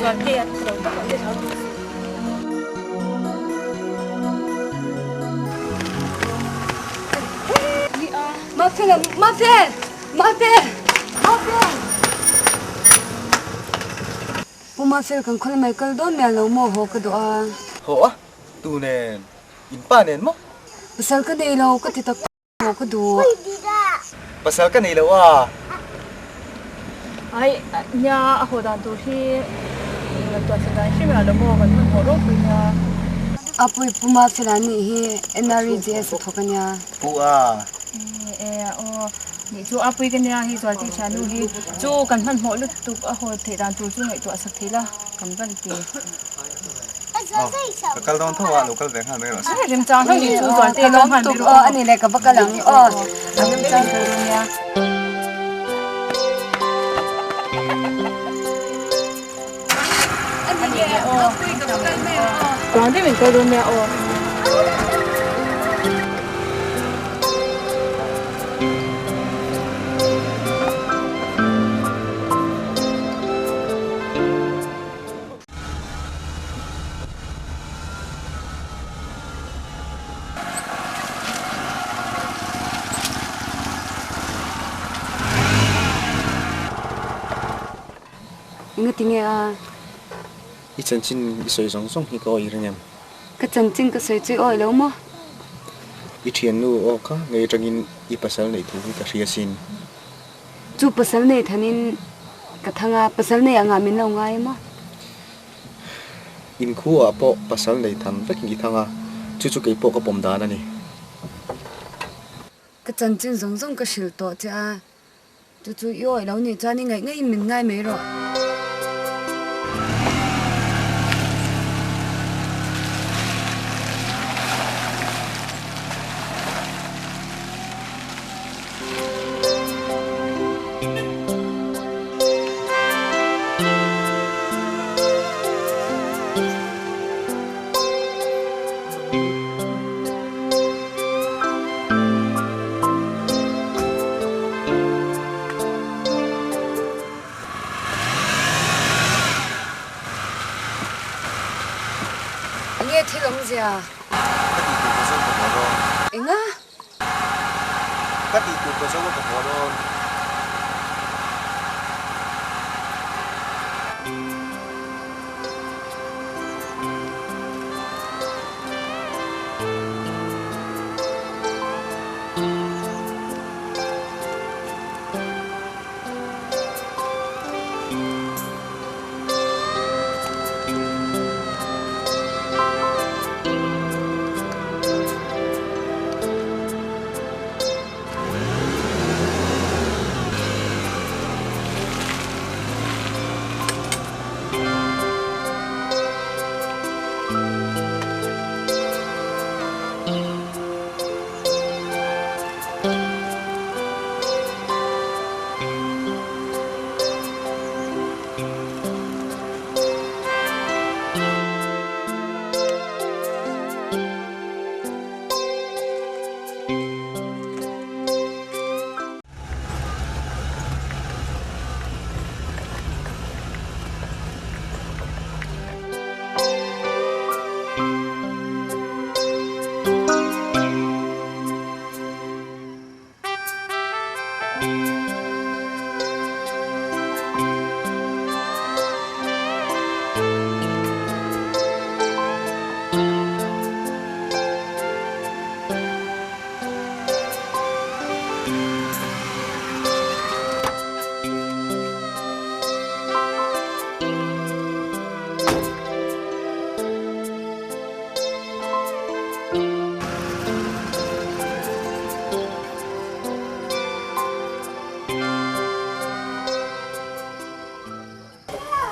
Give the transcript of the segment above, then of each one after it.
toàn tiền đầu tóc để tháo muffin muffin muffin muffin muffin kan khol mai kal do me lo mo ho ka do a ho á tu nè in pa nè mo pasal ka nei lo ka ti tak ho ka do pasal ka nei lo à ai nhà hồ đàn tu thì là tuần sau khi mà làm mò còn hơn hồ rốt nha apoi puma filani hi NREGS thokanya pu à ni chu apoi cái nhà hi rồi thì chanu hi chu cần hơn mỗi lúc tu ở hồ thể đàn tu chu ngày tu sắc thế là cần vẫn thì kal don thawa local bank han mai ro sai rim chang thang chu rồi thì long han tu ani le ka bakalang rim chang tu nya còn thì mình coi luôn nha ngatinge a i chen chin i soi zong zong hi ko i renyam ka chanchin ka sei chi oi lo mo i thian nu o kha ngei tangin i pasal nei thu ka ria sin chu pasal nei thanin ka thanga pasal nei anga min lo ngai mo in khu a po pasal nei tham vek ngi thanga chu chu kei po ka pom dan ani ka chanchin zong zong ka shil to cha chu chu yoi lo ni cha ni ngai ngai min ngai me ro nghe thấy lắm gì à anh á cắt đi từ cái số của họ đó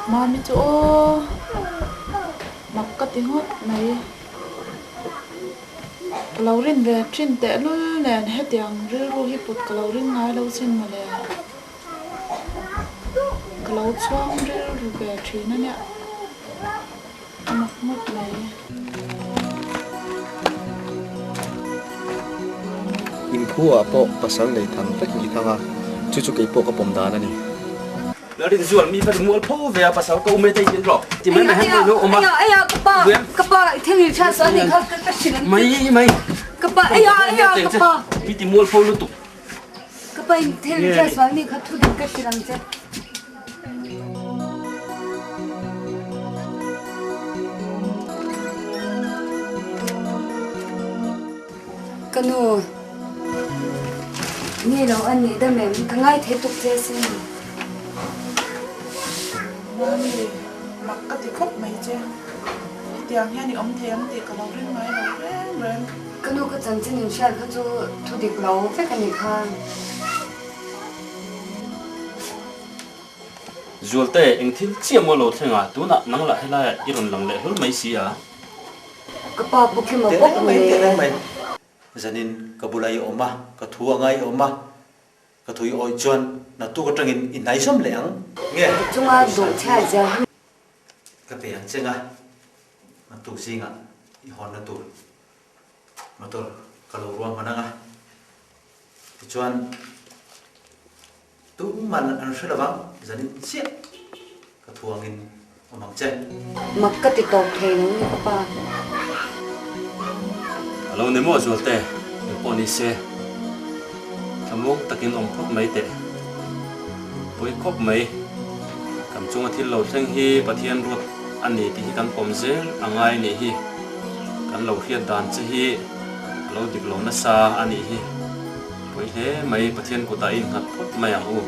Mami chỗ mặc cái tiếng hót này lâu rin về trên tệ luôn nè hết tiếng rư ru hi bột lâu rin ngay lâu trên mà nè lâu choang rư ru về trên nó nè mặc mất này in khu a po pasal nei tham vek ngi thanga chu chu kei po ka pom dan ani แล้วดิส่วนมีพัดมัวพูเวียภาษาก็ไม่ได้ยินหรอกที่ไม่ให้ดูออกมา ai ya kapa thing ni cha so ni kha ka shin ไม่ kapa ai ya มีที่มัวพูลุตุ kapa thing ni cha so ni kha thu ka shin che kanu ni lo an ni da mem thangai the tuk che sin mặc cái thì khóc mày chứ tiếng nghe thì ông thì cả lâu lên máy lâu lên kanu ka chan chin in sha kha chu thu dik lo fe ka ni kha rồi thế anh thiên chia mua lô thế à tú nặng nắng lại hay là iron lằng lệ hơn mấy xí à kapa bu ki ma tiếng bok anh mày tiếng anh mày cho nên cái bữa nay ôm mà cái thua ngay ôm mà cái thua oi chuan là tu cái trăng in này sớm lẻng nghe chunga do cha ja cái bề chân à mà tu sinh à hòn là tu mà tu cái lỗ ruộng mà năng à chuan tu mình ăn sữa là vắng cho nên chết cái thua nghìn ôm bằng chân mak ka ti tok the no ni kapa lâu nếu mua rồi thế bọn đi xe thằng takin ông khóc mấy thế với khóc mấy cầm chung thì lâu thanh hi bát thiên ruột anh này thì căn phòng dễ anh ai này hi căn lâu hiện đàn chứ hi lâu được lâu nó xa anh này hi với thế mấy bát thiên của ta in hạt phốt mày ăn u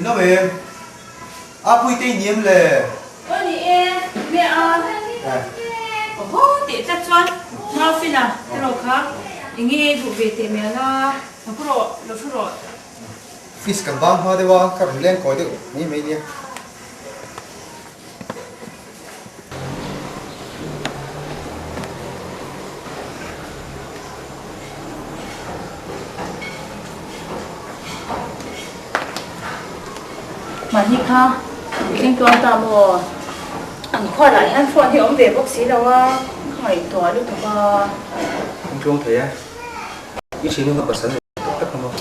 nó về áp quy tê nhiễm lệ ơ đi em mẹ à ô để chắc chắn mau phi nào cái đồ khác nghe thuộc về tiền mẹ là nó phụ rồi fish cầm băng hoa đây wa các lên coi được như mấy nhỉ mà đi ha kinh toán ta mò ăn khoa lại ăn phun thì ông về bác sĩ đâu á hỏi toán được không à không trông thấy á ít xíu nữa bớt sẵn tất không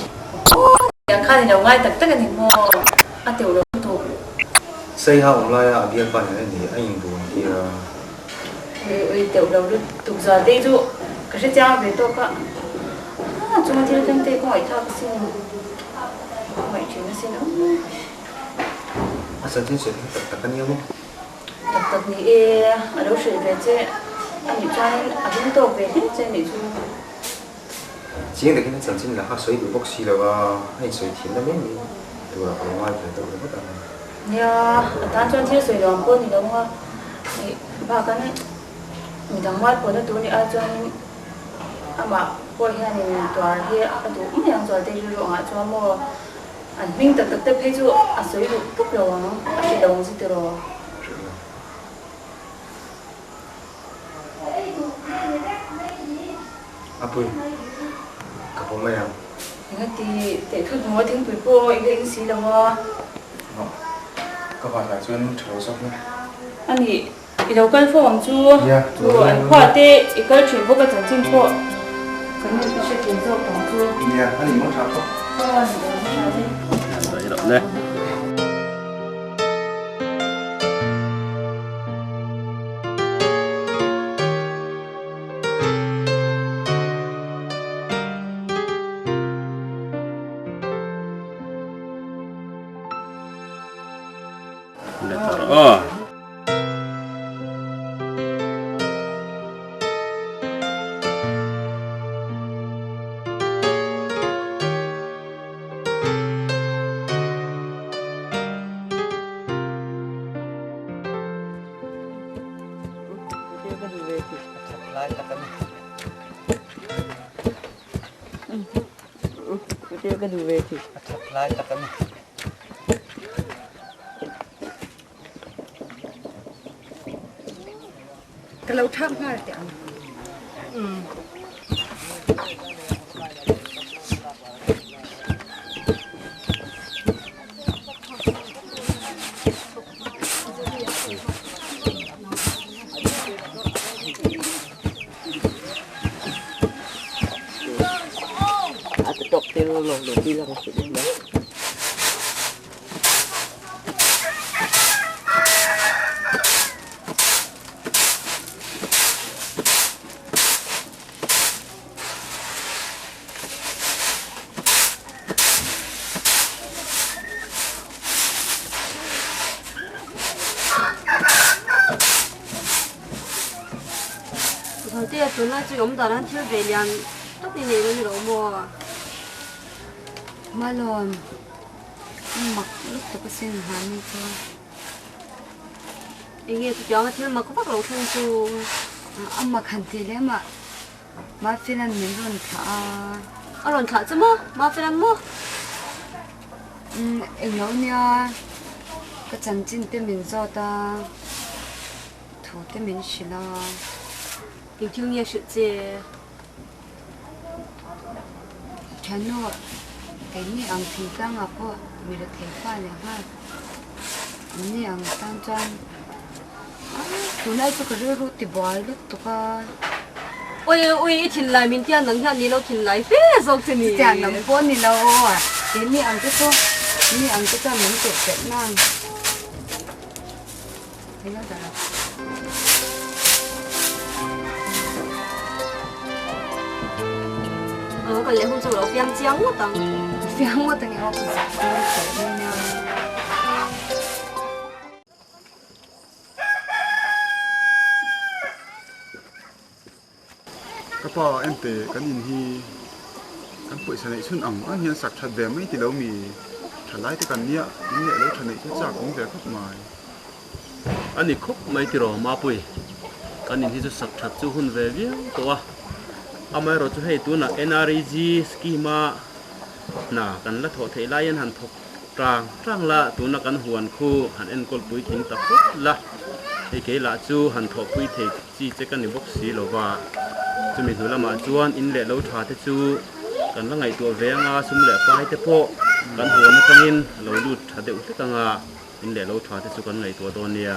yang khai thì đâu ngay tất tất cái gì mò ăn tiểu được tụ xây hao online à biên bản này thì anh buồn thì ơi tiểu đầu được tụ giờ đi dụ cái sẽ giao về tôi cả chúng ta chỉ đang tê hỏi thao xin hỏi chuyện xin nữa asal sih sih tekan ya bu tập nghĩ ở đâu sự về chứ anh đi chơi ở bên tôi về hết chơi để chú chỉ là cái sản sinh là các suy bị bốc xì là hay suy thiến là mấy gì từ là ở ngoài về đâu được hết rồi nhà tan cho thiết sưởi đòn quân thì đúng không và cái này mình đang ngoài quân nó tụi này cho mà quân hiện thì toàn hiện cái tụi cũng đang rồi đây rồi họ cho mua anh mình tập tập hay chú à sưởi được tốt rồi anh chỉ đồng gì từ rồi apa kapal mayang những cái thì thu mua thêm bụi bò cái gì đâu kapal là chuyên thầu sốc nữa anh thì đầu cái phòng chú anh khoa tê cái chuyện vô cái trận chiến thuốc cái này sẽ kiến thức bằng chú anh muốn tháo không đấy đó đây oh cái đường về thì lại đặt cái cái lâu tham hoa thì ăn lo đi lang sự đó thằng tia tụi nó chỉ ống đàn hắn chưa về liền tất nhiên này nó nhiều mua mà lồn mặc lúc tôi có xin hắn đi thôi anh nghe tụi cháu thiếu mà có bắt đầu thương chú ông mặc hẳn thì đấy mà phiền anh mình luôn thả lần thả chứ mua mà phải ăn mua anh nói nha cái chân chính tên mình do ta thủ tên mình chỉ là tình thương nhiều sự gì chán nó cái này ăn thì tăng à po mình được thấy phải là ha này ăn tăng chân tụi này tôi cứ rút thì bỏ lúc tụi cái ôi thìn lại mình tiền nắng hạn đi lâu thìn lại phê rồi thế này tiền nắng bốn thì lâu à cái này ăn cái số này ăn cái chân mình tự chết năng thấy nó đã còn lại không chịu đâu phiền chiang quá tao phiền quá tao nghe không sao chết nha các bà em tệ cái nhìn hi cái bụi sài này xuân ẩm anh hiền sạc thật đẹp mấy thì đâu mì thật lái thì cần nhẹ nhẹ đâu thật này cái sạc cũng đẹp khóc mài anh đi khóc mấy thì rồi mà bùi cái nhìn thì sạc thật chú hun về viếngตัวเอามาเราจะให้ตัวน่ะ NREG schema น่ะกันละโถเทลายันหันทกกลางละตัวน่ะกันหวนคู่หันเอ็นกอลปุยทิ้งตะพุละไอ้เกละจูหันทกปุยเทจีเจกันในบ็อกซี่หรอว่าจะมีตัวละมาจวนอินเล่เราถ่าเทจูกันละไงตัวเวียงอาซุ่มเล่ไปเทโพกันหวนนักนินเราดูดถ่าเดือดตังอาอินเล่เราถ่าเทจูกันไงตัวตอนเนี้ย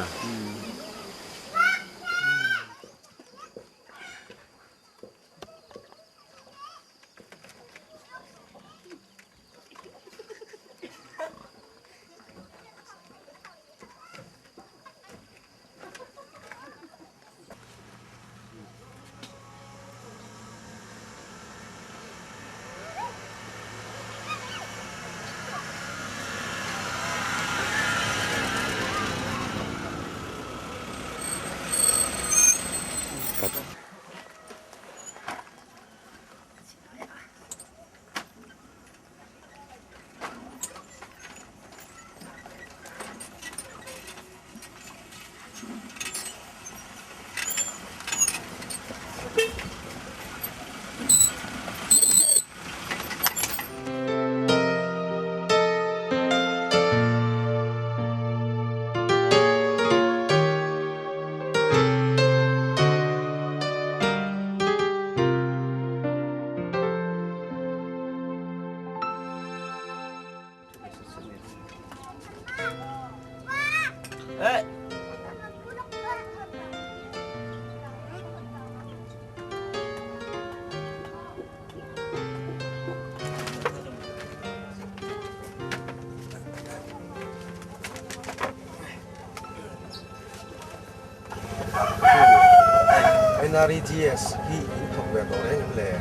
NREGS hi thuộc về tổ đấy những lẻ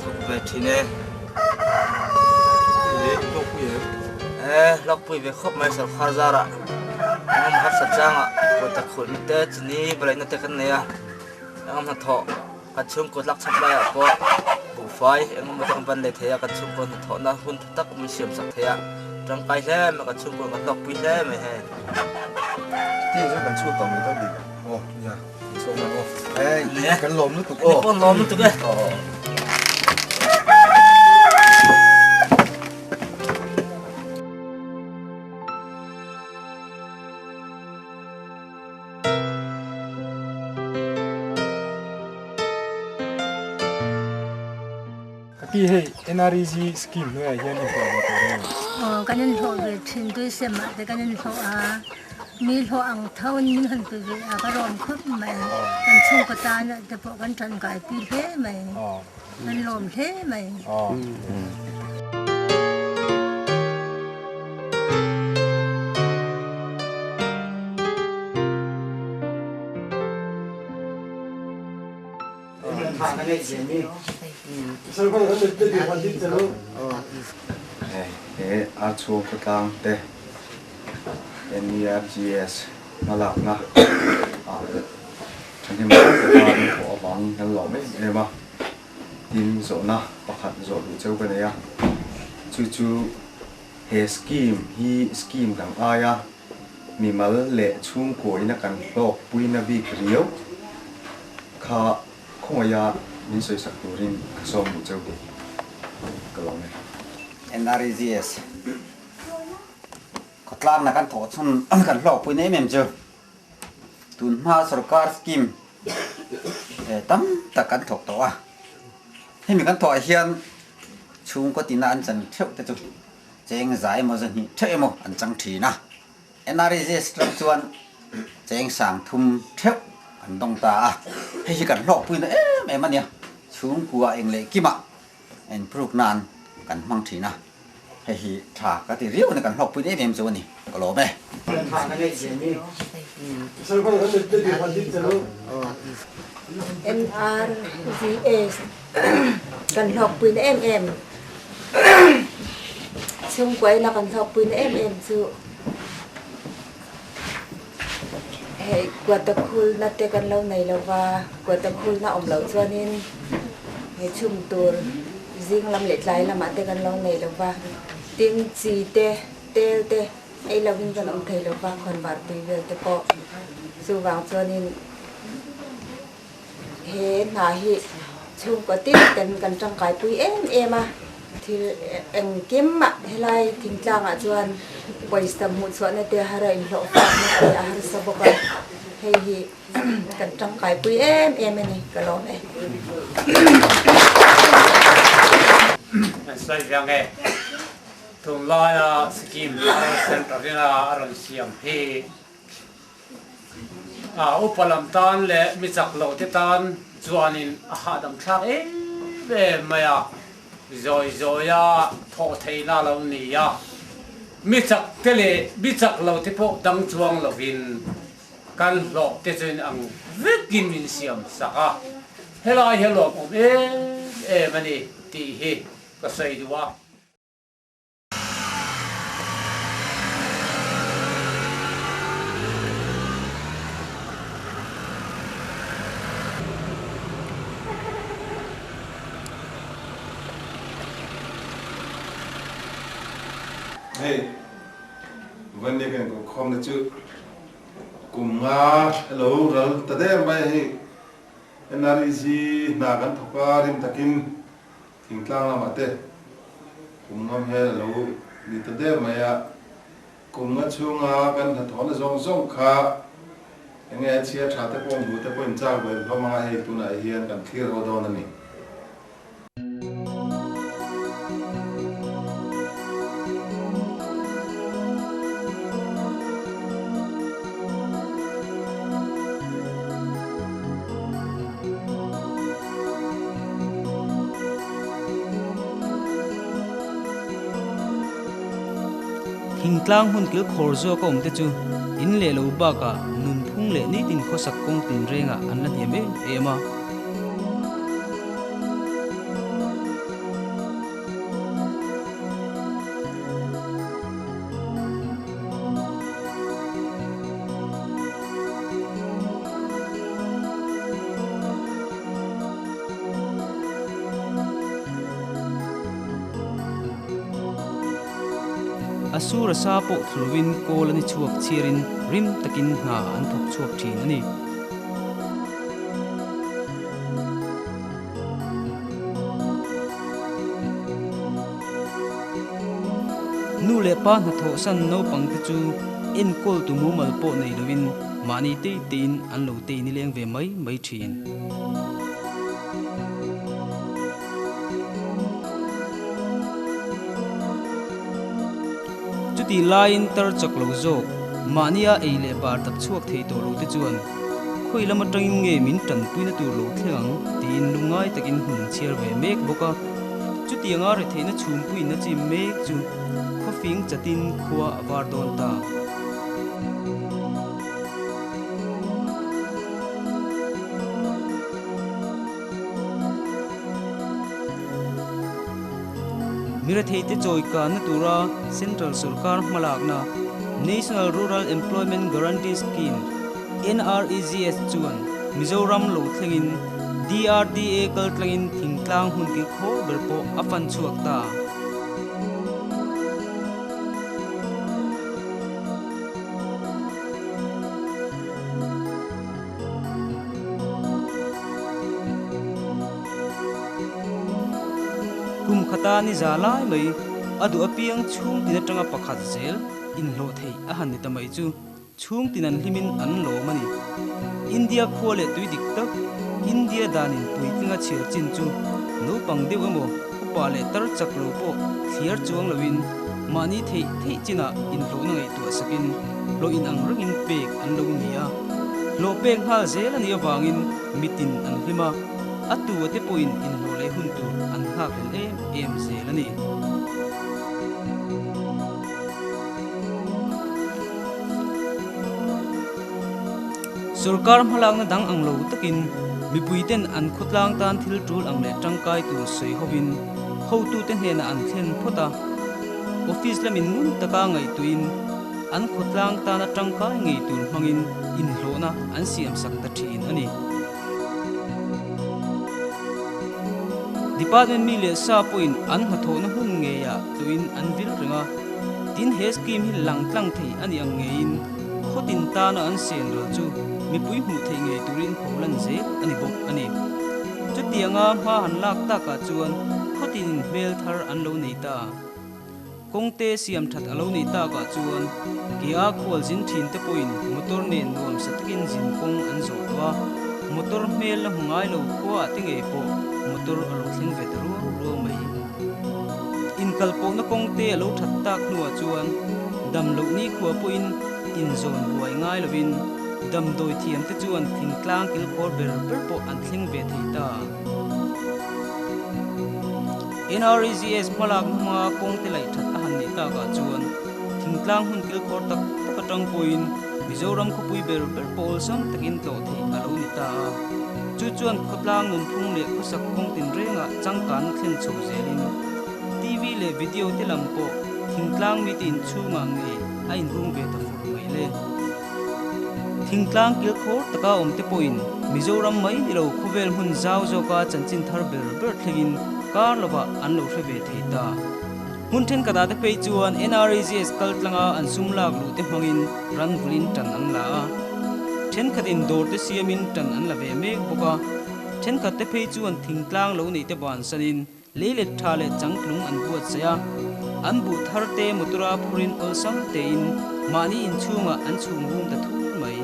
thuộc về thì nè lộc gì lộc bụi về khóc mấy sầu khá ra ạ em hát sạch trang ạ của ta khổn mit tết ní và lại nó tết cái này à em hát thọ cắt chung cột lắc sạch bay ạ po bù phai em mà trong ban lệ thế à cắt chung cột thọ na hun tắc mình xiêm sạch thế à trong cái thế mà cắt chung cột cắt lộc bụi thế mày hè tiền cho cần chua tổng mình tao đỉnh ô nhà số mà ô ê cần lồm nước tục ô con lòm nước tục ấy cái hệ NREG scheme nữa hiện nay có cái nên họ về trên tôi xem mà cái nên họ mi họ ăn thâu nhưng hình tôi về cái ròm khớp mày cần chung cái ta nữa thì bộ cái chân cái pi thế mày cái ròm thế mày thang cái này gì mi sao có thể tự đi hoàn thành rồi a chu ko tang te NEFGS malak na anh em có bỏ vắng cái lỗ mấy em à tin rồi na pakhat rồi đủ châu cái này à chú he scheme đằng ai à mi mal lệ chung của ina kan lok pui na bi kriyo kha không ai à min soi sak turin som đủ châu cái lỗ này NREGS Kotlam na kan thot sun kan lok pui nei mem chu tun ma sarkar scheme tam ta kan thok to a he mi kan thọ hian chung ko tina an chan theu te chu cheng zai mo zan hi theu mo an chang thi na NREGS tram chuan cheng sang thum theu an dong ta a he hi kan lok pui na em ania chung kwa eng le kima en pruk nan kan mang thi na he hi tha ka ti riu na kan lok pui nei mem chu ni ko lo me thang cái này gì mi sao có thể tự đi hoàn thành rồi NREGS cần học quyền em xung quanh là cần học quyền em sự hệ quả tập khul là tê cần lâu này là và quả tập khul là ông lâu cho nên hệ chung tour riêng làm lệ lại là mà tê cần lâu này là và tiếng gì tê ấy là vinh dân ông thầy là và còn bạn tùy về tê có dù vào cho nên hệ là hệ chung có tiếp cần trong cái túi em à thì em kiếm mà hay là thỉnh trang à chuan quay sầm một số này thì hà rồi lộ phát này thì hà sập bọc hay thì cần trong cái túi em này cái lỗ này sai rằng nghe thùng lo scheme center na aron siam he upalam tan le mi chak lo te tan chuanin ha dam thak ve maya rồi ya thọ thei na lo ni ya mi chak te le bi chak lo te po dang chuang lo vin kan lo te chen ang vekin min siam saka helai hello om mani ti hi ka sai duwa hey vấn đề cái của không là chứ cùng nga hello rồi ta đây mà hey NREG na kan thoka rim takin thingtlang la mate cùng ngam hello ni ta đây mà ya cùng nga chunga kan thon la zong zong kha nghe chia tha te pom bu te pon cha về loma hey tu na hian kan clear ho don ani Tlang hun kil khor zo ko umte chu in le lo ba ka nun phung le ni tin kho sak kong tin renga an la yeme ema asura sa po thluwin kolani chuak chirin rim takin nga an thok chuak thin ani nu le pa na tho san no pang te chu in kol tu mu mal po nei lovin mani te tin an lo te ni leng ve mai thin ti line tar chak lo zo mania ei le bar tak chuak thei to lo te chuan khoi lama tangin nge min tan puina tur lo thlang tin lungai takin hun chiar ve mek boka chu ti anga re theina chhum puina chi mek chu khofing chatin khuwa awar don ta mirathei te choi ka na tura central sarkar malakna National Rural Employment Guarantee Scheme NREGS chuan Mizoram lo thlengin DRDA kal tlangin thingtlang hun ki khor berpo afan chuak ta kum khata ni zalai mai adu apiang chung tina tanga pakhat zel in lo thei a han ni tamai chu chung tinan himin an lo mani India khole tui dik tak India danin pui tinga chhir chin chu no pang deu emo upa le tar chak lo po clear chuang lowin mani thei thei china in lo na ngai tu sakin lo in ang ringin pek an lo nia lo pek hal zel ani awangin mitin an hima atu ate point in lo le hun tu an hak le em zel ani Sarkar malang na dang ang lo takin mipuiten an khutlang tan thil tul ang le tangkai tu sei hobin ho tu ten he na an thlen phota office lamin mun taka ngai tuin an khutlang tan na tangkai ngai tu mangin in lo na an siam sak ta thin ani department mi le sa point an hatho na hun nge ya tuin an vil ringa tin he scheme hi lang tlang thei ani ang ngein khotin ta na an sen ro chu mi pui mu thei nge turin kholan je ani bok ani chutianga ma han lak ta ka chuan khotin mel thar an lo nei ta kongte siam that alo nei ta ka chuan kia khol jin thin te point motor nen nuam satkin jin kong an zo twa motor mel la hungai lo khwa tinge po motor alo thleng ve ro ro mai in kalpo na kongte alo that tak nuwa chuan dam lo ni khwa point in zone buai ngai lovin dam doi thiam te chuan thingtlang kil khor ber po an thling ve theita NREGS malak ma kong te lai that a han ni ta ka chuan thingtlang hun kil khor tak takatang poin Mizoram khupui ber pol sam takin to thei alo ni ta chu chuan khotlang nun phung le khusak kong tin renga changkan thlen chho zelin TV le video te lampo thingtlang mi tin chunga nge a in rung ve ta fur mai le thingtlang kil khor taka om te poin Mizoram mai ni lo khuvel hun zau zo ka chanchin thar ber thlegin kar lova an lo hreve theita hun then kada te pe chuan NREGS kaltlanga an sumlak lu te hmangin ran vulin tan an la then khatin dor te siamin tan an la ve mek boka then khat te pe chuan thingtlang lo nei te ban sanin lelet tha le changklung an buat saya an bu thar te mutura phurin olsam te in mani in chunga an chung bum ta thu mai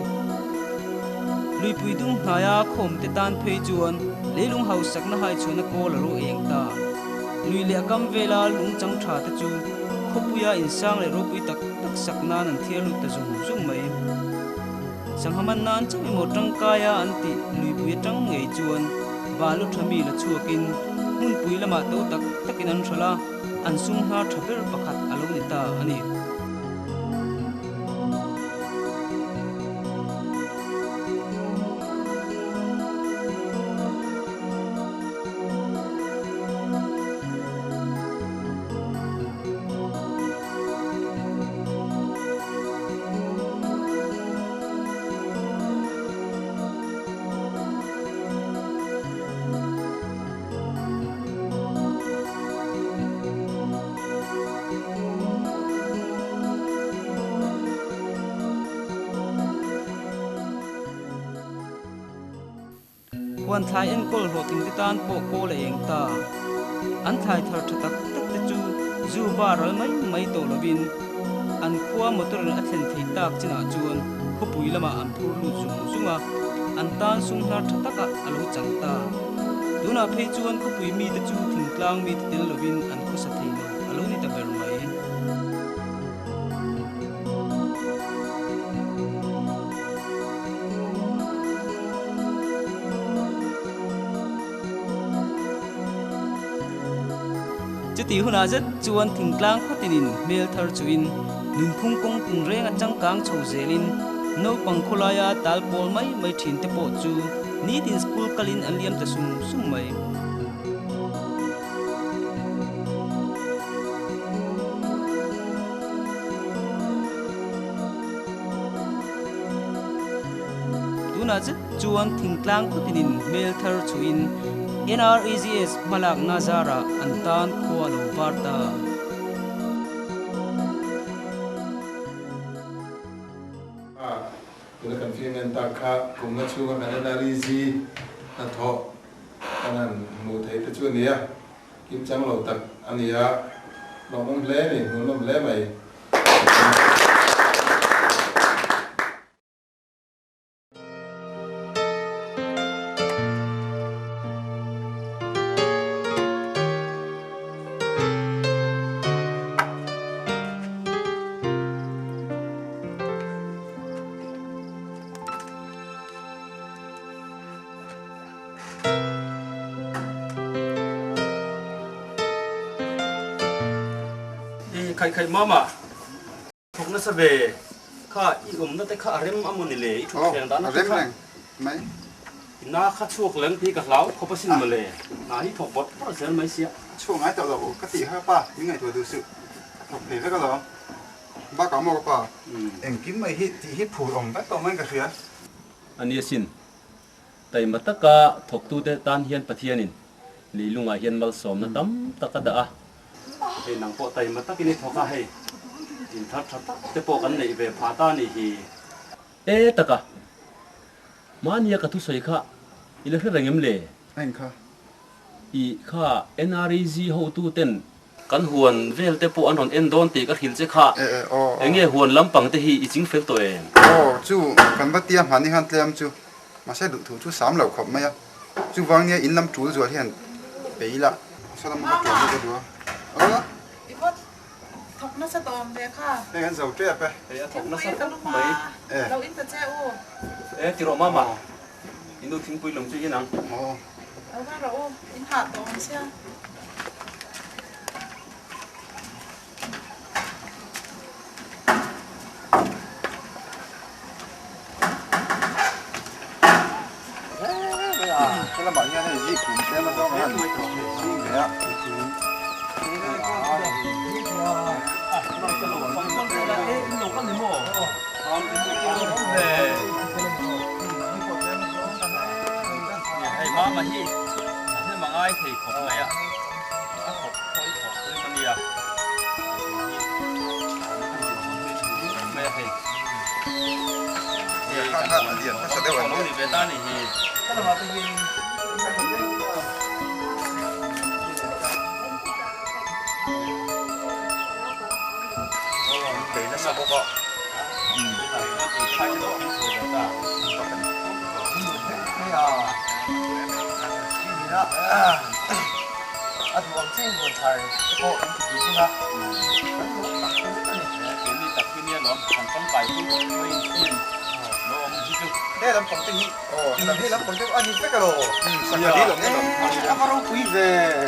lui pui dung hnaya khom te tan phei chuan leilung hau sakna hai chuna ko la ro eng ta lui le kam vela lung chang tha ta chu khopuya insang le ro pui tak tak sakna nan thialu ta zum zum mai sanghaman nan chu mo tangkaya anti lui pui tang ngei chuan balu thami la chuakin mun pui lama to tak takin an thala an sum ha thaber pakhat alo ni ta ani wan thai en kol ho ting titan po ko le eng ta an thai thar thatak tak te chu zu baral mai to lovin an khuwa motor an thlen thei tak china chuan khopui lama an phur lu zunga an tan sung hnar thataka alo changta tuna phei chuan khopui mi te chu thingtlang mi til lovin an khosa thei lo alo ni ta ber mai ti huna zet chuan thingtlang khotinin mel thar chuin nun phung kong tung renga changkang chho zelin no pangkhulaya talpol mai thin te po chu ni tin school kalin an liam ta sum mai tuna chuan thingtlang putinin mel thar chuin NREGS malak nazara antan khwalo varta Kita kan fiangan takha cùng chu kan NREG na tho kanan mu thei te chu nia kim chang lo tak ania long hle ni ngom hle mai khai mama thok na sabe kha I na te kha rem amuni le I thuk theng da na rem reng mai na kha chuak leng pi ka hlau kho pasin ma le na hi thok bot pa sel mai sia chuak ngai ta lo ka ti ha pa ni ngai to du su thok ne ka lo ba ka mo ka pa eng kim mai hi ti hi phu ong ba to mai ka khia ani sin tai mataka thok tu te tan hian pathianin li lunga hian mal som na tam taka da a he nang po tai matakini thoka he in thar thar te po kan nei ve phata ni hi e taka mania ka tu soi kha ila hre rengem le anh kha I kha NREG ho tu ten kan huan vel te po anon en don ti ka hil che kha enge huan lampang te hi I ching fel to en chu kan ba tiam han ni han tlem chu ma sai du thu chu sam lo khop mai chu wang ne in lam tu zo hian peila salam ma tiam ko du Ikot thok na sa tom de kha. Đây ăn dầu treo pe. Thok na sa mấy. Lâu in ta che u. Ê tiro mama. Inu thing pui lom chu inang. Ở ba rồi u, in hạt tom sia. Cái là bảo nha này gì cũng đem nó cho nó ăn thế ạ. Mama hi, thế mà ai thì khóc này ạ, khóc thôi mà đi à, mẹ thì, Khát khát là điện, khát đều nói về ta này thì, để nó sao có, à thì trên nguồn thải có anh thì gì nữa cái này tập cái này nó thành công bài cũng hơi yên nó gì chứ đây là công ty đây là công ty anh biết cái đồ sang cái đi làm cái làm anh vào quý về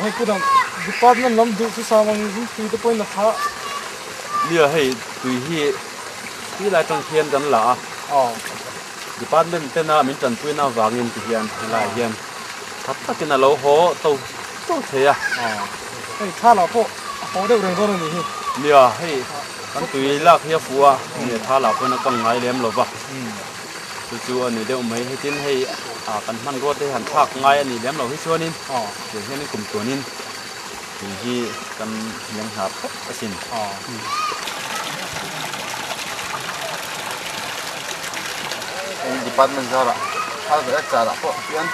hay cứ đằng department làm được sự sao mà những thứ đó point là khá bây hay tùy hiที่lại trong thiên gần là department tên là mình trần tùy nào vàng in thì hiện là hiện thật tất cái là lâu hố tàu tàu thế à hay khá là phố đều rừng con này bây hay kan tùy là khi phù à thì thà là cái nó cầm ngay lem rồi vậy chú anh đều mấy hay tin hay kan man ruột thì hẳn thạc ngay anh lem rồi hết cho nên để hiện cùng tuổi nên thì kan yang hạt cái xin department zara hal ga zara po pian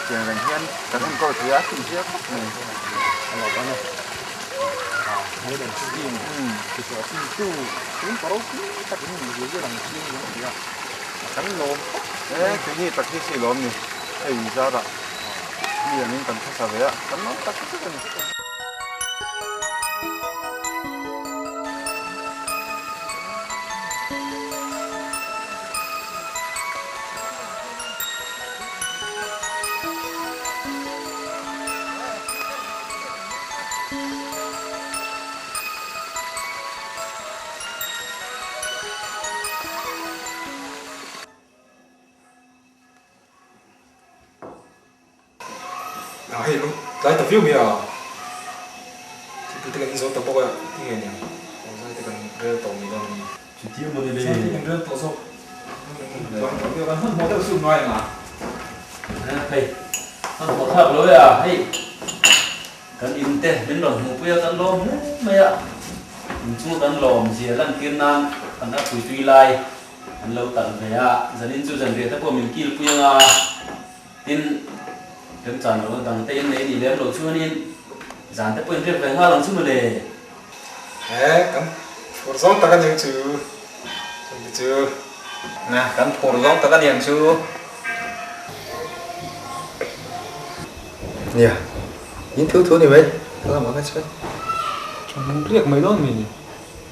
pian ren hian kan em ko thia tin thia ko lo ba ne hay là scheme thì so tin tu tin paro ta cũng nhiều cái đằng kia nữa kan lo cái gì tắc cái gì lắm nhỉ ai ra đó bây giờ mình cần phải sao vậy á cần nó tắc cái gì hey lu lai ta view mi à thì cái số tập bao cái gì nhỉ cái cái rêu tổ mi đâu chỉ tiêu một đi cái rêu tổ số cái con hơn một đầu sườn ngoài mà hey hơn một thằng lối à hey cần in tê bên lòng một bia cần lom mày ạ chúng cần lom gì lần tiên nan cần đã tùy lại cần lâu tận về à dần in chú dần về tất cả mình kêu bia à tin đến chọn rồi đằng tên này thì lấy lỗ chuan in dàn tới bên kia về hoa lòng chung rồi cầm phổ giống ta cái những chữ nè cầm phổ giống ta cái những chữ nè những thứ này vậy ta làm cái chuyện trong riêng mấy đó mình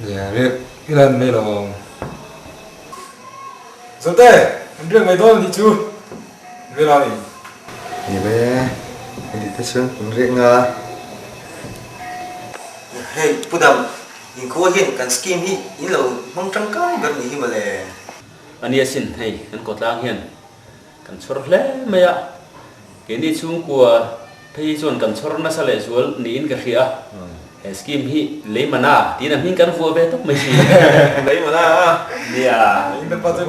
riêng cái lần này là rồi thế riêng mấy đó thì chưa về nào nhỉ như vậy đi tới sân riêng hey pudam in ko hin kan scheme hi in lo mong trăng cái ber ni hi male anh xin hey anh cột lang hiền kan chor le mày ạ cái đi chung của thấy chọn kan chor na sale chual ni in cái khía scheme hi lấy mà na tí nào hin kan vua về tóc mày gì lấy mà na đi à in được bao giờ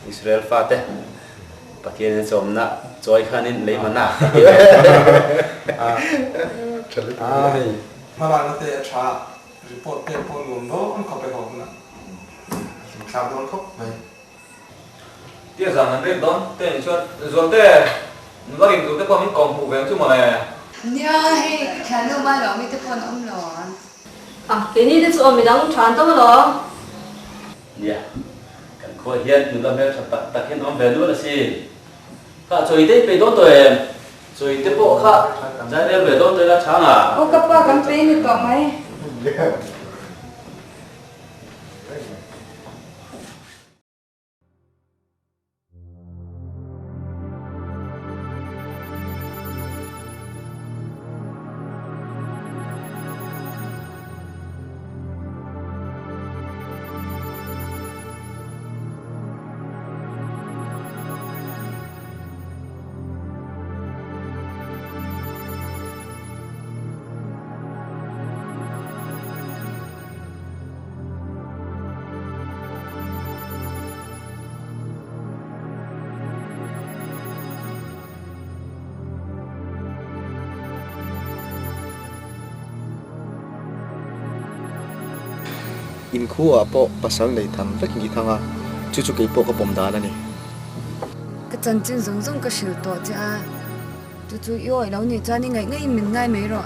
Israel phát đấy Pakistan som na joy khanin lấy mà na mà bạn nó tệ trả report tệ report luôn đó anh không phải học nữa sao đó không này tiếc rằng anh biết đón tên cho rồi thế nó tìm được cái con mình còn phụ về chứ mà này nha hey chả đâu mà lo mi tới con ông lo à cái này thì chúng mình đang chán đâu rồi yeah kan khoi hian mình làm việc tập hian ông về luôn là gì cả rồi đấy về đó rồi tiếp bộ khác giải đề về đó tôi là sáng à ô cấp ba cầm pin thì còn mấy in khu à bộ pasang lấy thằng rất nhiều thằng à chú cái bộ cái bom đá này cái chân chân giống giống cái sườn to chứ à chú yêu ai lâu nhỉ cho nên ngày mình ngay mấy rồi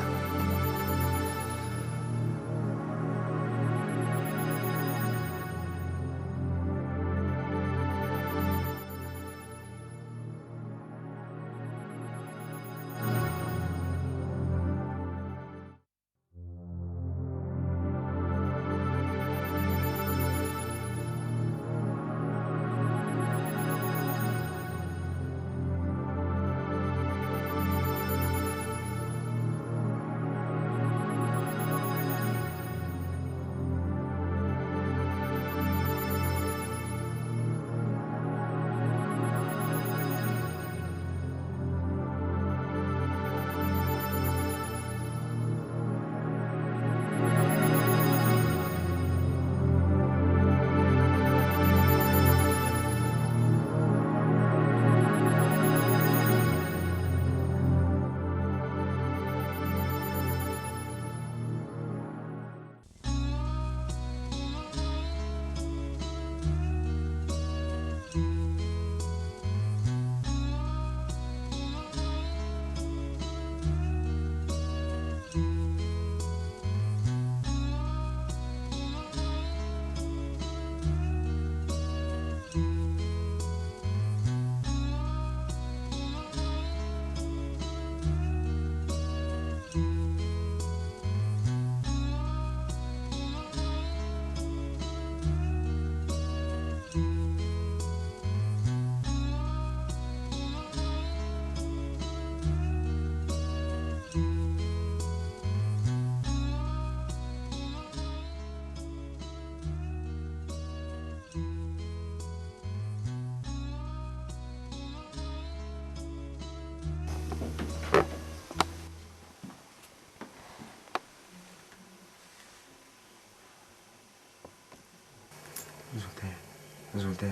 rồi thế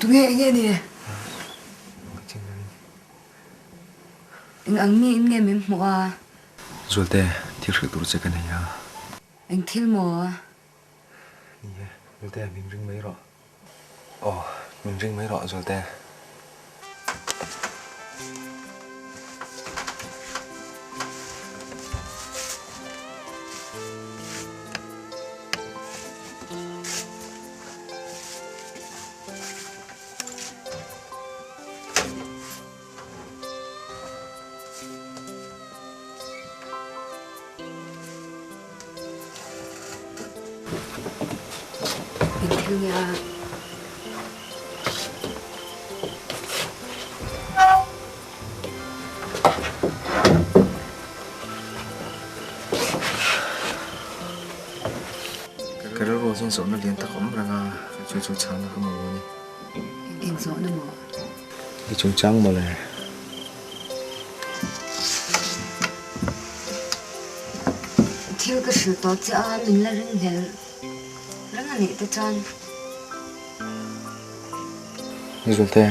tụi nghe nè anh nghe mình mua rồi thế thiệt sự tôi sẽ cái này à anh thiếu mua rồi thế mình rinh mấy rõ mình rinh mấy rõ rồi thế 그냥 cái đó rồi trên số nó liền tắc ấm ra chú chán nó không muốn đi em số nó mà cái chúng trắng mà này thiếu cái sự đó chứ mình là人人rất là nể tới chân rồi thế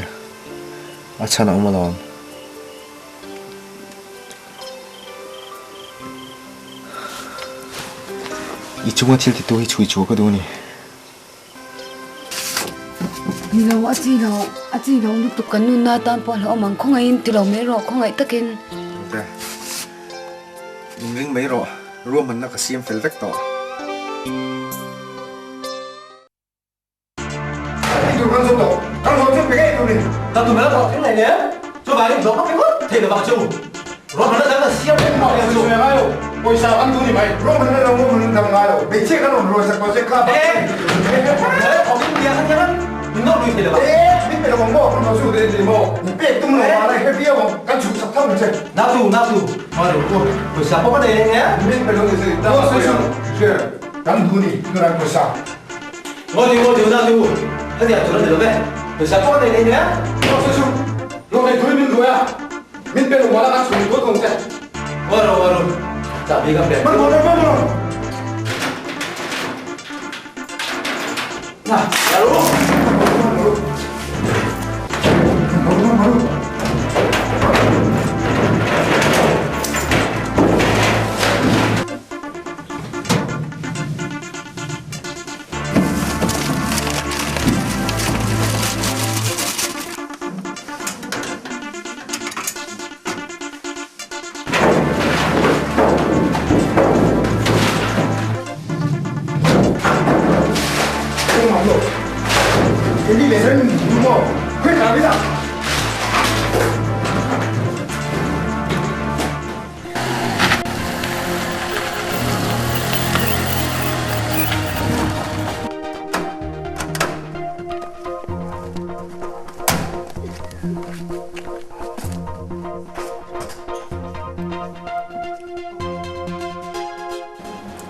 chán nó mà làm 이 중간 틸 때 또 이 주고 그동안이 mình lâu chị lâu lúc tụi con nuôi na tan bỏ lỡ mà không ai từ đầu mấy rồi không ai tất nhiên thế mình ring mấy rồi luôn mình nó có xiêm phải vách tỏ tụi con giúp tổ con giúp cho mấy cái tụi mình tao tụi mày nó bảo thế này nhé cho bà đi nó có cái mất thì là bằng chung rồi mà nó dám là xiêm đấy mọi người mày ai đâu ôi sao ăn tụi mày rồi mình nó đâu mình thằng ai đâu mày chết nó rồi sao có chết khác đấy có cái tiền khác nhá mình nó đi thì là bằng biết mày là bằng bộ nó giúp để bộ biết tung nó mà này cái bia mà căn chủ sắp thâm rồi nào tù mà được rồi sao có vấn đề nhé biết mày là gì tao sẽ chưa căn tụi này nó đang có sao ngồi đi nào tù cái gì chỗ nó được về rồi sao có vấn đề nhé tao sẽ xuống lúc này tụi mình rồi à mình biết là nó đang chuẩn bị cuối cùng chứ rồi chả bị gặp đẹp mất rồi nào là đúng cái đi để dân đúng không quyết là bây giờ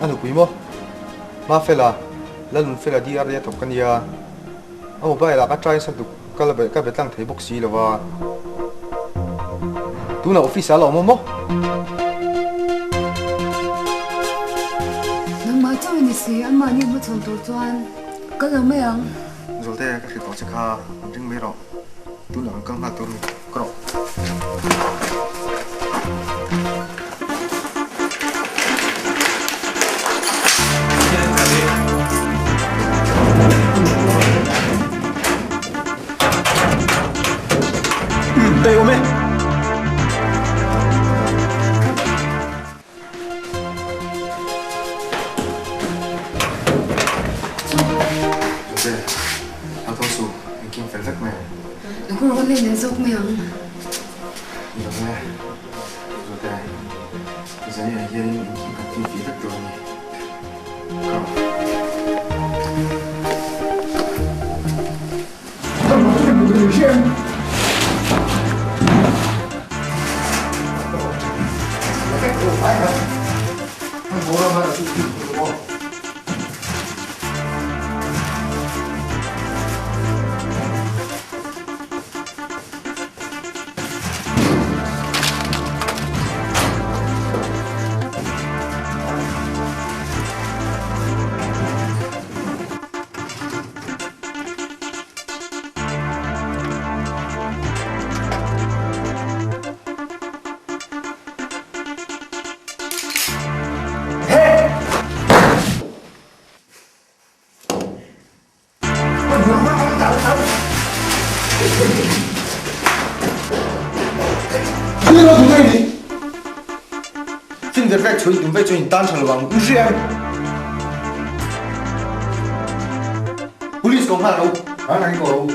anh quý mô mà phải là lần phải là đi ra đây thuộc cái gì à ông bây là cái trai sang tụ cái là cái biệt tăng thấy bốc xí là và tu nào office là ông mô nó mới cho mình xí ăn mà như một chồng tổ choan có là mấy ông rồi thế cái gì đó chắc ha chính mấy rồi tu nào căng ha tu có đây ôm em rồi anh thông số anh kim phải rất mày nó không có lên đến dốc mấy ông rồi thế bây giờ này anh kim cần kinh phí rất nhiều Chưa đâu tụi đi. Xin việc cách chửi tụi cho tan thành bằng u em. Police công an đâu? Anh có đâu?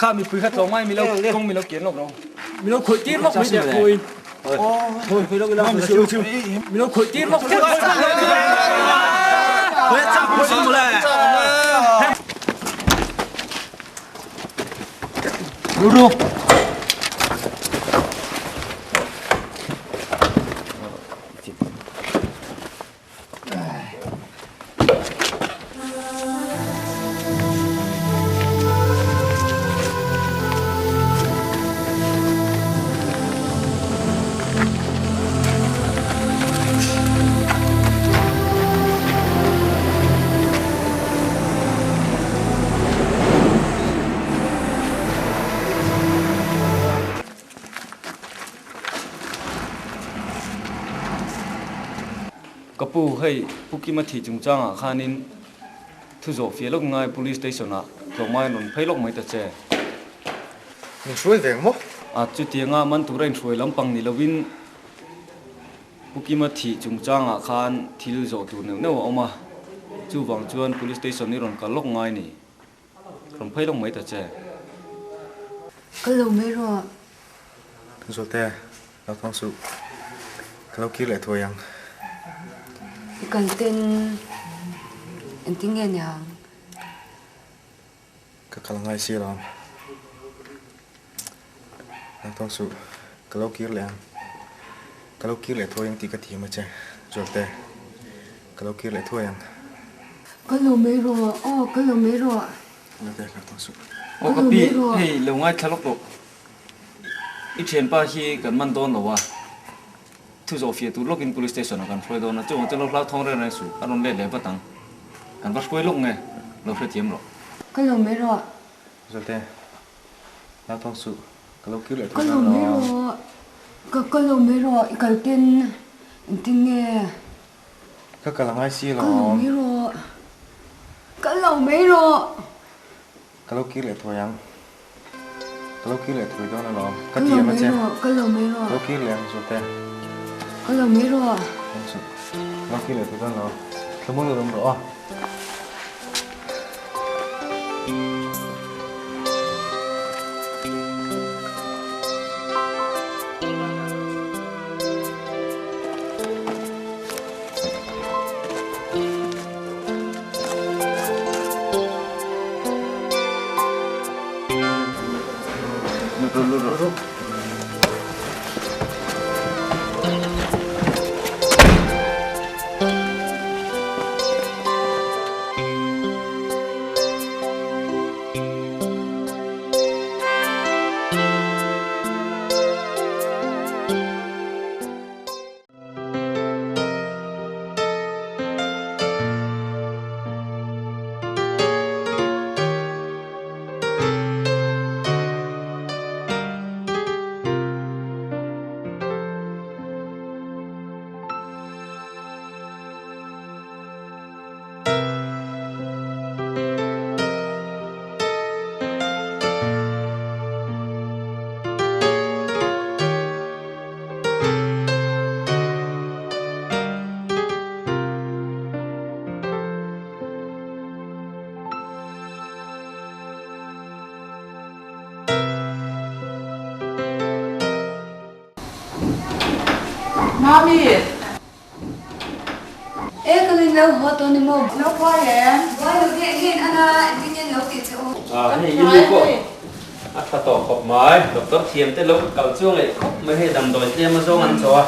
ข้ามีปืนขัดสองไม้มีแล้วกงมีแล้วเกียนหลบเรามีแล้วขุดจี้หลบไม่ได้คุยคุยแล้วก็แล้วมีแล้วขุดจี้หลบเฮ้ยจับมือเลยดู ก็ปูให้ปุกิมาถีจุงจ้างอ่ะข้านินทุจฟิลล์ง่าย police station อ่ะตรงไม้นนไพลกไม่ตัดเจมึงช่วยเสียงมั้งจุดที่งามันตัวเร่งช่วยลำปังนี่ละวินปุกิมาถีจุงจ้างอ่ะข้านที่ลุยโจตัวเนี่ยว่าเอามาจู่วังจวน police station นี่รอนกันลกง่ายนี่รอนไพลกไม่ตัดเจก็เราไม่รู้ทุกแต่เราต้องสู้เราคิดเลยตัวยังกันเต้นอันที่เงี้ยยังก็กำลังไงสิเราต้องสู้ก็เราคิดเลยก็เราคิดเลยตัวยังตีกระถิ่นมาเจ้จบแต่ก็เราคิดเลยตัวยังก็เราไม่รู้อ๋อก็เราไม่รู้เราแต่เราต้องสู้โอ้ก็ปีเฮ้ยเราง่ายทะเลาะกันอีเชียนป้าที่กันมันโดนหรอวะทุกโอฟิตัวล็อกอิน police station กันช่วยโดนนะจู่จะล็อกล้างท้องเรื่องอะไรสุดอารมณ์เล่นเล่นปะตังกันก็ช่วยล็อกไงเราเพื่อเทียมหรอก็เราไม่รู้จบแต่เราต้องสู้ก็เราคิดเลยก็เราไม่รู้ก็เราไม่รู้อีกการเต้นอันที่เงี้ยก็กำลังไงสิเราก็เราไม่รู้ก็เราไม่รู้ก็เราคิดเลยตัวยังก็เราคิดเลยตัวโดนนะก็เทียมมาเจ้ก็เราไม่รู้เราคิดเลยจบแต่ก็เราไม่รู้เราคิดเลยตัวนั้นเราสมมติเราต้องรอ Mami. Cái này lâu hoa tôi nên mua. Lâu hoa vậy? Hoa được cái hiện anh đi nhân lâu thì chỗ. Hey, you look at the top of my doctor Thiam, the look out to it. May head and doy Thiam as on so.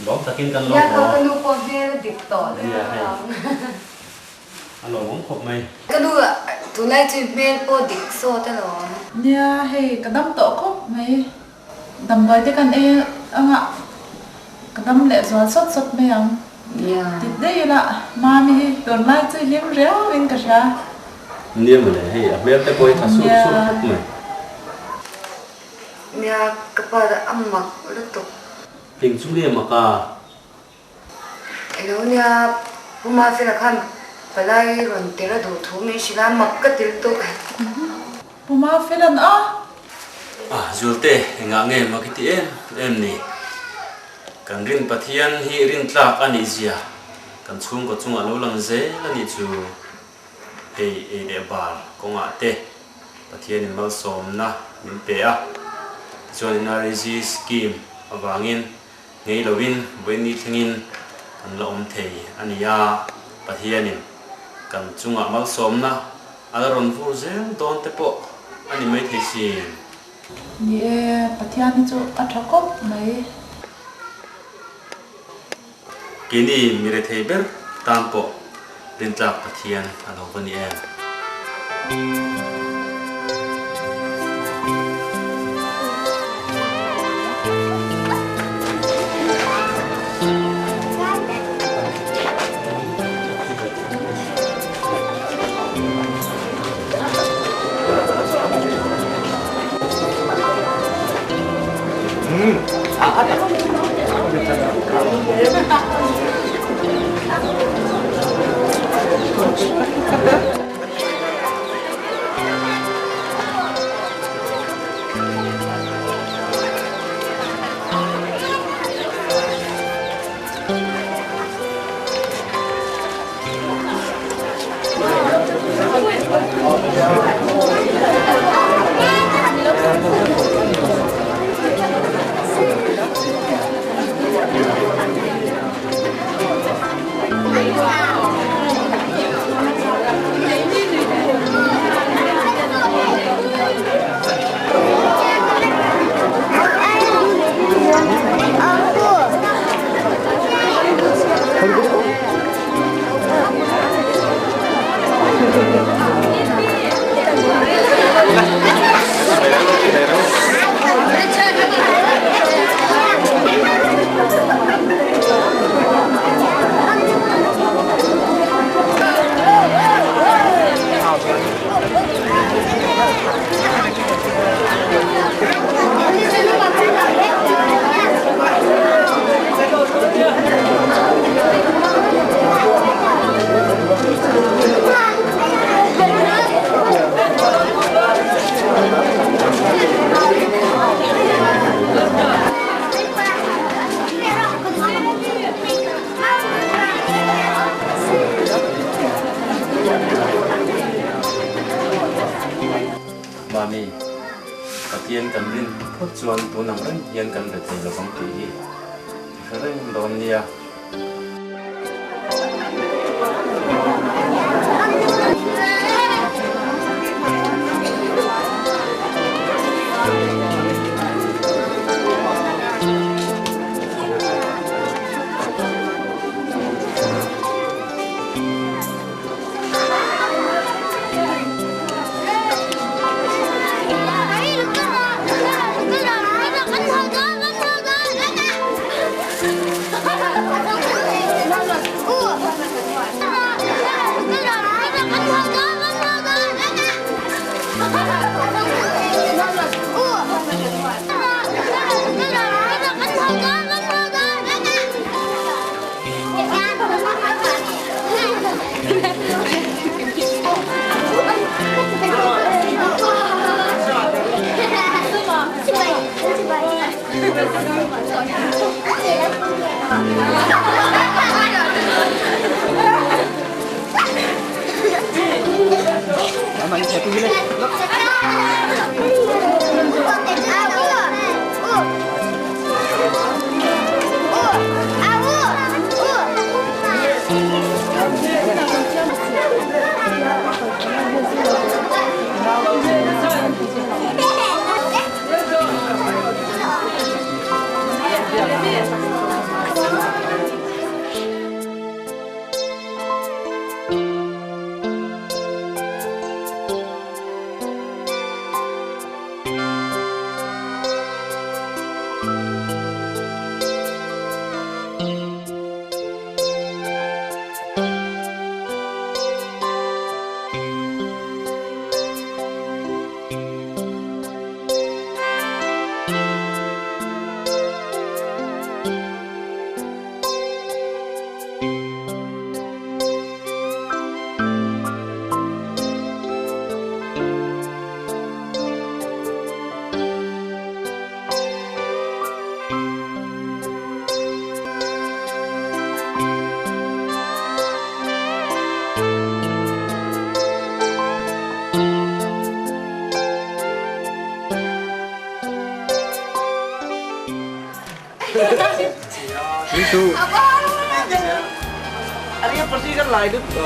Bóng ta kinh cần lo. Dạ tôi lúc có về được tỏ. Anh lo mong khóc mày. Cái lúc tụi này chơi về có địch số thế nào? Nha, hey, cái đâm tổ khóc mày. Đâm đôi thế cần e, ông ạ. Cái đâm lệ gió sốt sốt mày ông. Dạ. Thì đây là mami tuần mai chơi liếm réo bên cả sao? Liếm mà này, hey, bây giờ tôi phải sốt sốt khóc mày. Mẹ kepada amak letuk. Ting suri maka. Eloknya puma silakan balai rontera do thumi sila makka tiltu. Puma filan Zulte ngange makiti em ni. Kan rin pathian hi rin tlak ani zia. Kan chung ko chung alo lang ze la ni chu. Hey de bar ko nga te. Pathian in mal som na min pe a. Chuan RG scheme awangin ngei lovin weni thengin an la om thei ania pathianin kan chunga mal somna adaron fur zel don te po ani mai thei sin ni e pathian chu athakop mai kini mire thei ber tampo rintlak pathian alo vani em Mami, patien kan rin phot chuan tunang ren hian kan le thei lo bang ti hi ren don nia Itu. Anh em pasti kan lain itu.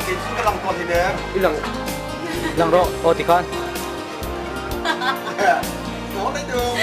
Kitchen ka lang ko hiner. Ilang ro, oh tikan. Nó lấy đường.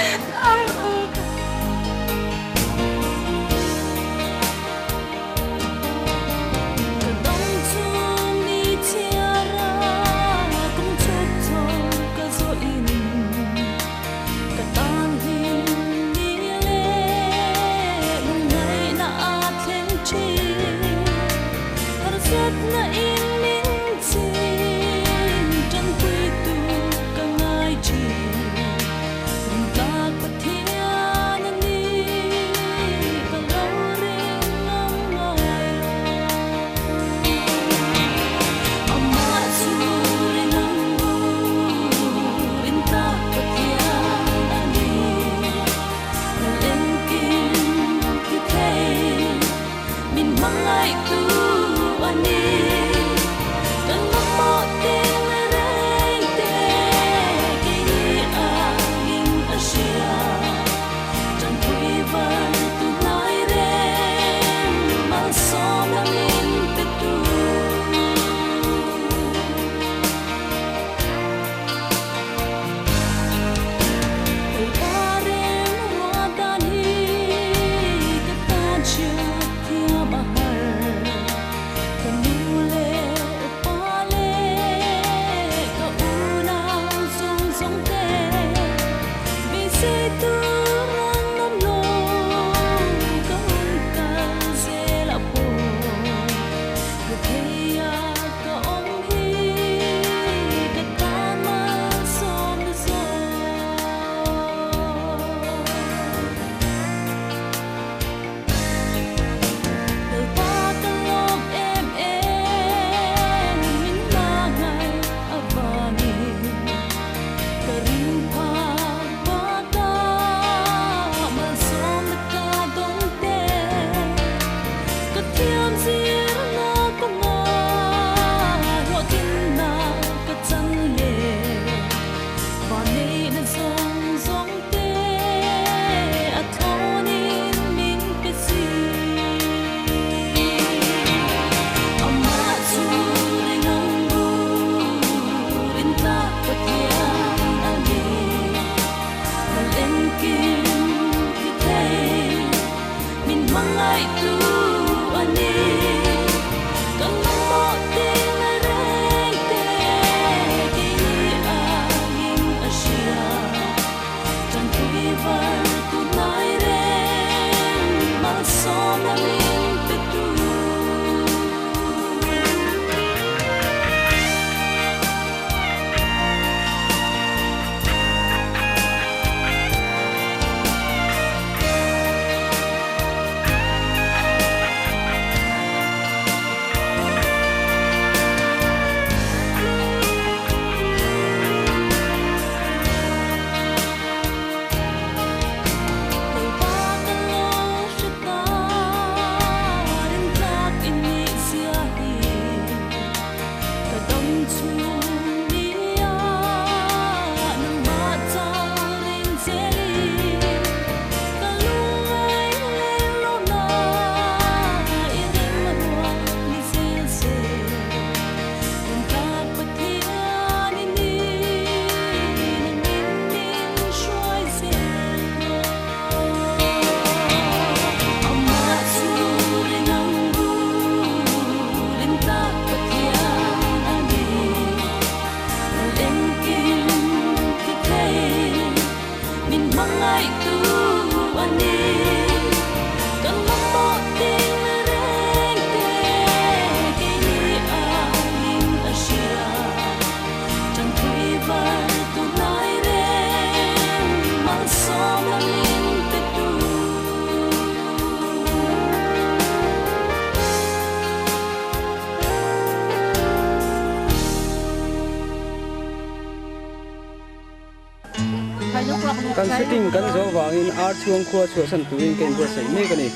kan setting kan zo wangin ar chuang khua chu san tuin ken bro sei me kani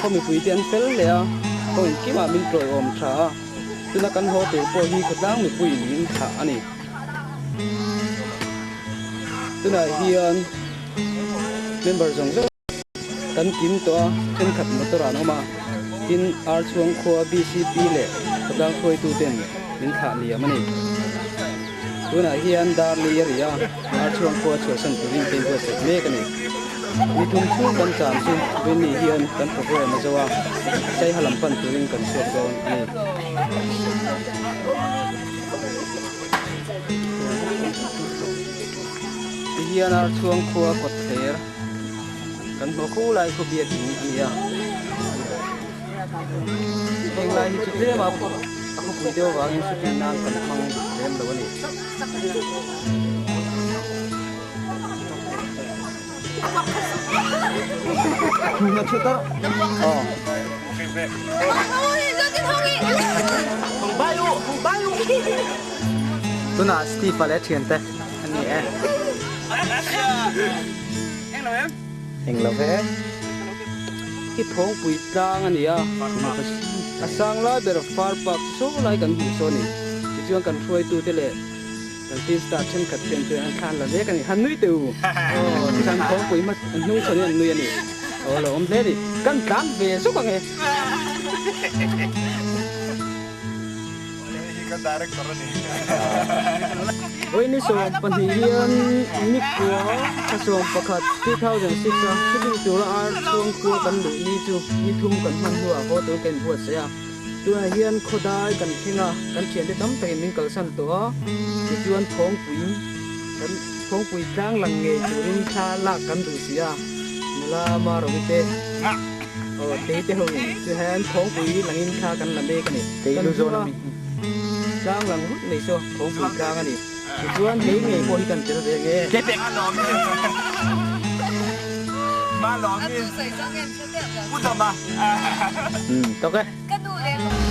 khomi pui tian fel le a ko in ki ma min troi om tha tuna kan ho te po hi khatang mi pui nin tha ani tuna hian member jong zo kan kim to ten khat motora no ma tin ar chuang khua BCP le kadang khoi tu ten min tha ni amani tuna hian dar li ria ar chuang khua chu san tu rin ten ko se me kani mi thum chu kan chan chu ben ni hian kan phoi ma zawa sai halam pan tu rin kan so don ni hian ar chuang khua kot thler kan mo khu lai khu bia ding ania heng lai hi chu le ma pho aku pui deu wa ngin su tin nang kan mang lem lo ni na chuta tuna Steve le thiente ani e heng lo he ki thong pui tlang ania asang la ber far pak so lai kan hu so ni ti chuan kan throi tu te le kan tin sta chen khat chen tu an khan la le kan han nui tu kan thong pui ma nu so ni nui ani lo om le ni kan kan ve so ka nge kan direct karo ni oi ni so pan hi hian ni ko ka so pakhat 2006 chu tu ra ar song ko kan lu ni chu ni thum kan man huwa ho to ken bu se ya tu hian khodai kan thinga kan chen de tam tai min kal san to ti chuan thong pui kan thong pui tlang lang nge churin tha la kan du sia mala ma ro te te ho ni chu han thong pui langin tha kan la me kan ni te lu zo na mi tlang lang hut nei so thong pui tlang ani chuan hei nge ko hi kan tel ve nge ke te nga nom ma lom ni sai sang em chu te u ta ma to ke ka du le